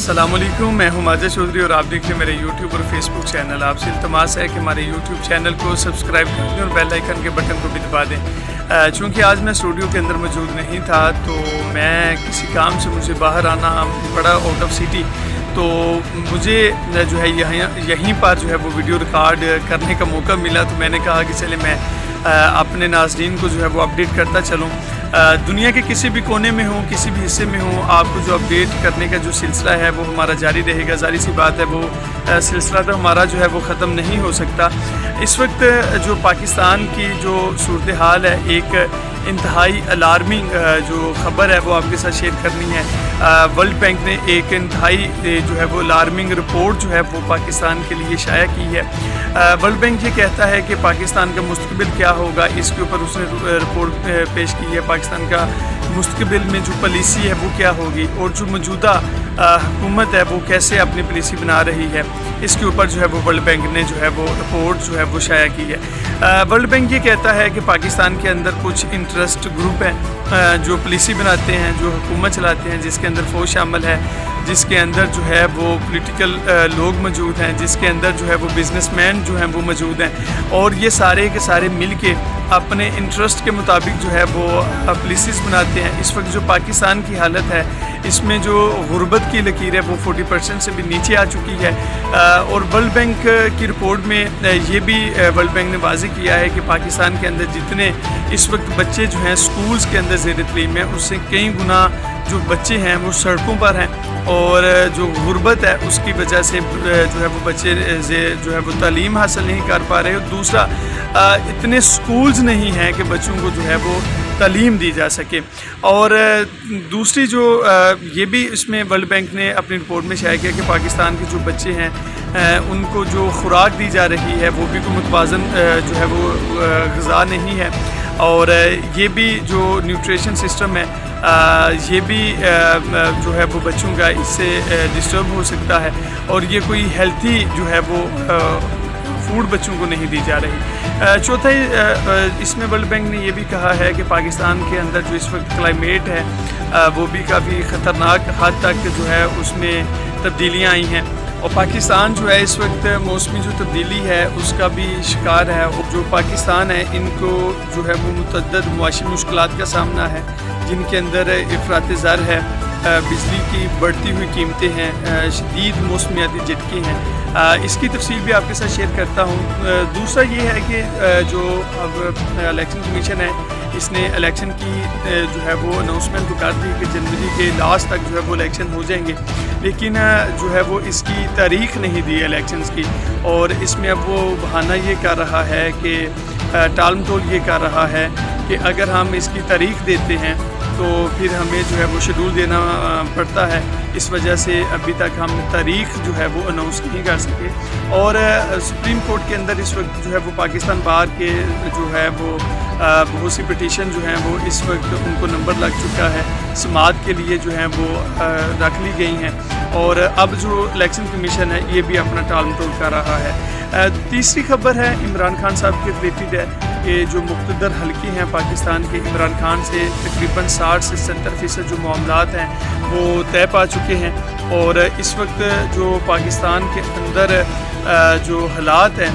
अस्सलाम वालेकुम, मैं हूं माजिद चौधरी और आप देख रहे हैं मेरे यूट्यूब और फेसबुक चैनल। आपसे इल्तमास है कि हमारे यूट्यूब चैनल को सब्सक्राइब कर दें और बेल आइकन के बटन को भी दबा दें। चूँकि आज मैं स्टूडियो के अंदर मौजूद नहीं था तो मैं किसी काम से मुझे बाहर आना पड़ा आउट ऑफ सिटी, तो मुझे जो है यहीं पर जो है वो वीडियो रिकॉर्ड करने का मौका मिला। तो मैंने कहा कि चले मैं अपने नाज़रीन को जो है वो अपडेट करता चलूँ। दुनिया के किसी भी कोने में हो, किसी भी हिस्से में हो, आपको जो अपडेट करने का जो सिलसिला है वो हमारा जारी रहेगा। जारी सी बात है, वो सिलसिला तो हमारा जो है वो ख़त्म नहीं हो सकता। इस वक्त जो पाकिस्तान की जो सूरत हाल है, एक इंतहाई अलार्मिंग जो ख़बर है वो आपके साथ शेयर करनी है। वर्ल्ड बैंक ने एक इंतहाई जो है वो अलार्मिंग रिपोर्ट जो है वो पाकिस्तान के लिए शाया की है। वर्ल्ड बैंक ये कहता है कि पाकिस्तान का मुस्तकबिल क्या होगा, इसके ऊपर उसने रिपोर्ट पेश की है। पाकिस्तान का मुस्तकबिल में जो पॉलिसी है वो क्या होगी और जो मौजूदा हुकूमत है वो कैसे अपनी पॉलिसी बना रही है, इसके ऊपर जो है वो वर्ल्ड बैंक ने जो है वो रिपोर्ट जो है वो शाया की है। वर्ल्ड बैंक ये कहता है कि पाकिस्तान के अंदर कुछ इंटरेस्ट ग्रुप हैं जो पॉलिसी बनाते हैं, जो हुकूमत चलाते हैं, जिसके अंदर फ़ौज शामिल है, जिसके अंदर जो है वो पॉलिटिकल लोग मौजूद हैं, जिसके अंदर जो है वो बिजनेसमैन जो हैं वो मौजूद हैं, और ये सारे के सारे मिल के अपने इंटरेस्ट के मुताबिक जो है वो पॉलिसीज़ बनाते हैं। इस वक्त जो पाकिस्तान की हालत है, इसमें जो गुर्बत की लकीर है वो 40% से भी नीचे आ चुकी है। और वर्ल्ड बैंक की रिपोर्ट में ये भी वर्ल्ड बैंक ने वाज़ेह किया है कि पाकिस्तान के अंदर जितने इस वक्त बच्चे जो हैं स्कूल्स के अंदर ज़ेर तलीम है, उससे कई गुना जो बच्चे हैं वो सड़कों पर हैं, और जो गुर्बत है उसकी वजह से जो है वो बच्चे जो है वो तालीम हासिल नहीं कर पा रहे। और दूसरा, इतने स्कूल्स नहीं हैं कि बच्चों को जो है वो तालीम दी जा सके। और दूसरी जो ये भी इसमें वर्ल्ड बैंक ने अपनी रिपोर्ट में शाया किया कि पाकिस्तान के जो बच्चे हैं उनको जो खुराक दी जा रही है वो भी कोई मुतवाज़न जो है वो ग़िज़ा नहीं है, और ये भी जो न्यूट्रिशन सिस्टम है ये भी जो है वो बच्चों का इससे डिस्टर्ब हो सकता है, और ये कोई हेल्थी जो है वो फूड बच्चों को नहीं दी जा रही। चौथा, इसमें वर्ल्ड बैंक ने ये भी कहा है कि पाकिस्तान के अंदर जो इस वक्त क्लाइमेट है वो भी काफ़ी ख़तरनाक हद तक जो है उसमें तब्दीलियाँ आई हैं, और पाकिस्तान जो है इस वक्त मौसमी जो तब्दीली है उसका भी शिकार है। और जो पाकिस्तान है इनको जो है वो मुतअद्दिद मुआशी मुश्किलात का सामना है, जिनके अंदर इफ़रात ज़र है, बिजली की बढ़ती हुई कीमतें हैं, शदीद मौसमियाती झटके हैं। इसकी तफसील भी आपके साथ शेयर करता हूँ। दूसरा ये है कि जो अब इलेक्शन कमीशन है, इसने इलेक्शन की जो है वो अनाउंसमेंट तो कर दी कि जनवरी के लास्ट तक जो है वो इलेक्शन हो जाएंगे, लेकिन जो है वो इसकी तारीख नहीं दी इलेक्शंस की, और इसमें अब वो बहाना ये कर रहा है कि टाल मटोल ये कर रहा है कि अगर हम इसकी तारीख देते हैं तो फिर हमें जो है वो शेड्यूल देना पड़ता है। इस वजह से अभी तक हम तारीख जो है वो अनाउंस नहीं कर सके। और सुप्रीम कोर्ट के अंदर इस वक्त जो है वो पाकिस्तान बार के जो है वो बहुत सी पिटीशन जो हैं वो इस वक्त उनको नंबर लग चुका है, समाअत के लिए जो हैं वो रख ली गई हैं, और अब जो इलेक्शन कमीशन है ये भी अपना टाल मटोल कर रहा है। तीसरी खबर है इमरान खान साहब के रिलेटेड है कि जो मुक़्तदर हल्के हैं पाकिस्तान के, इमरान खान से तकरीबन 60 से 70% जो मामलात हैं वो तय पा चुके हैं, और इस वक्त जो पाकिस्तान के अंदर जो हालात हैं,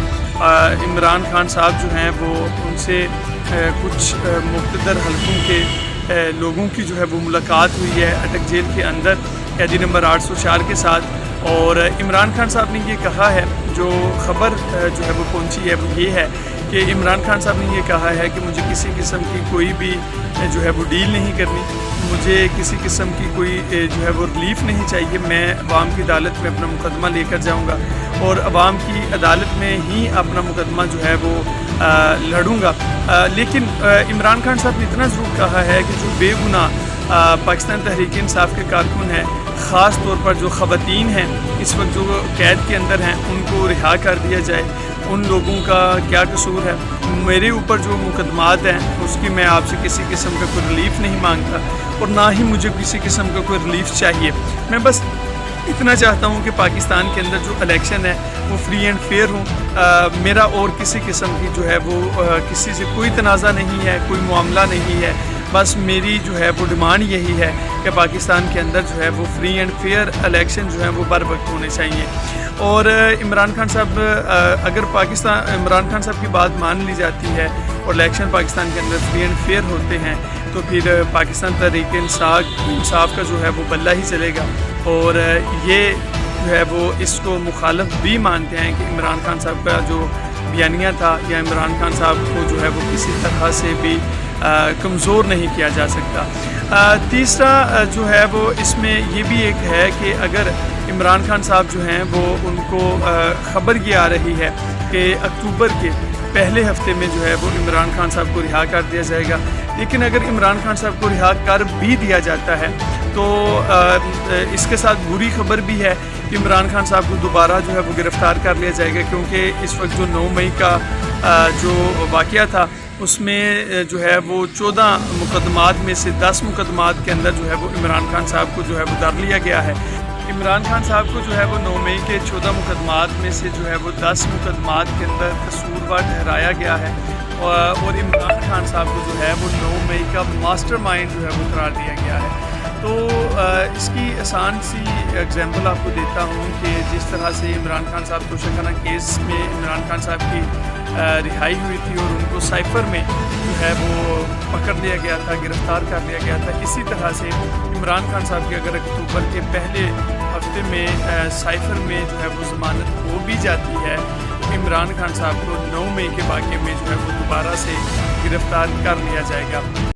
इमरान खान साहब जो हैं वो उनसे कुछ मुक़्तदर हल्कों के लोगों की जो है वो मुलाकात हुई है अटक जेल के अंदर कैदी नंबर 804 के साथ। और इमरान खान साहब ने ये कहा है, जो ख़बर जो है वो पहुंची है वो ये है कि इमरान खान साहब ने ये कहा है कि मुझे किसी किस्म की कोई भी जो है वो डील नहीं करनी, मुझे किसी किस्म की कोई जो है वो रिलीफ नहीं चाहिए। मैं अवाम की अदालत में अपना मुकदमा लेकर जाऊंगा और अवाम की अदालत में ही अपना मुकदमा जो है वो लड़ूंगा। लेकिन इमरान खान साहब ने इतना ज़रूर कहा है कि जो बेगुनाह पाकिस्तान तहरीक इंसाफ के कारकुन हैं, ख़ास तौर पर जो ख़वातीन हैं इस वक्त जो कैद के अंदर हैं, उनको रिहा कर दिया जाए। उन लोगों का क्या कसूर है? मेरे ऊपर जो मुकदमात हैं उसकी मैं आपसे किसी किस्म का कोई रिलीफ़ नहीं मांगता, और ना ही मुझे किसी किस्म का कोई रिलीफ़ चाहिए। मैं बस इतना चाहता हूँ कि पाकिस्तान के अंदर जो इलेक्शन है वो फ्री एंड फेयर हो। मेरा और किसी किस्म की जो है वो किसी से कोई तनाज़ा नहीं है, कोई मामला नहीं है। بس میری جو ہے وہ ڈیمانڈ یہی ہے کہ پاکستان کے اندر جو ہے وہ فری اینڈ فیئر الیکشن جو ہیں وہ بر وقت ہونے چاہیے. اور عمران خان صاحب اگر عمران خان صاحب کی بات مان لی جاتی ہے اور الیکشن پاکستان کے اندر فری اینڈ فیئر ہوتے ہیں تو پھر پاکستان تحریک انصاف کا جو ہے وہ بلہ ہی چلے گا. اور یہ جو ہے وہ اس کو مخالف بھی مانتے ہیں کہ عمران خان صاحب کا جو بیانیہ تھا یا عمران خان صاحب کو جو ہے وہ کسی طرح سے بھی کمزور نہیں کیا جا سکتا. تیسرا جو ہے وہ اس میں یہ بھی ایک ہے کہ اگر عمران خان صاحب جو ہیں وہ ان کو خبر یہ آ رہی ہے کہ اکتوبر کے پہلے ہفتے میں جو ہے وہ عمران خان صاحب کو رہا کر دیا جائے گا. لیکن اگر عمران خان صاحب کو رہا کر بھی دیا جاتا ہے تو اس کے ساتھ بری خبر بھی ہے کہ عمران خان صاحب کو دوبارہ جو ہے وہ گرفتار کر لیا جائے گا, کیونکہ اس وقت جو 9 مئی کا جو واقعہ تھا اس میں جو ہے وہ 14 مقدمات میں سے 10 مقدمات کے اندر جو ہے وہ عمران خان صاحب کو جو ہے وہ در لیا گیا ہے. عمران خان صاحب کو جو ہے وہ 9 مئی کے 14 مقدمات میں سے جو ہے وہ 10 مقدمات کے اندر قصوروار ٹھہرایا گیا ہے اور عمران خان صاحب کو جو ہے وہ 9 مئی کا ماسٹر مائنڈ جو ہے وہ قرار دیا گیا ہے. تو اس کی آسان سی ایگزامپل آپ کو دیتا ہوں کہ جس طرح سے عمران خان صاحب توشہ خانہ کیس میں عمران خان صاحب کی رہائی ہوئی تھی اور ان کو سائفر میں جو ہے وہ پکڑ لیا گیا تھا, گرفتار کر لیا گیا تھا, اسی طرح سے عمران خان صاحب کی اگر اکتوبر کے پہلے ہفتے میں سائفر میں جو ہے وہ ضمانت ہو بھی جاتی ہے تو عمران خان صاحب کو 9 مئی کے واقعے میں جو ہے وہ دوبارہ سے گرفتار کر لیا جائے گا.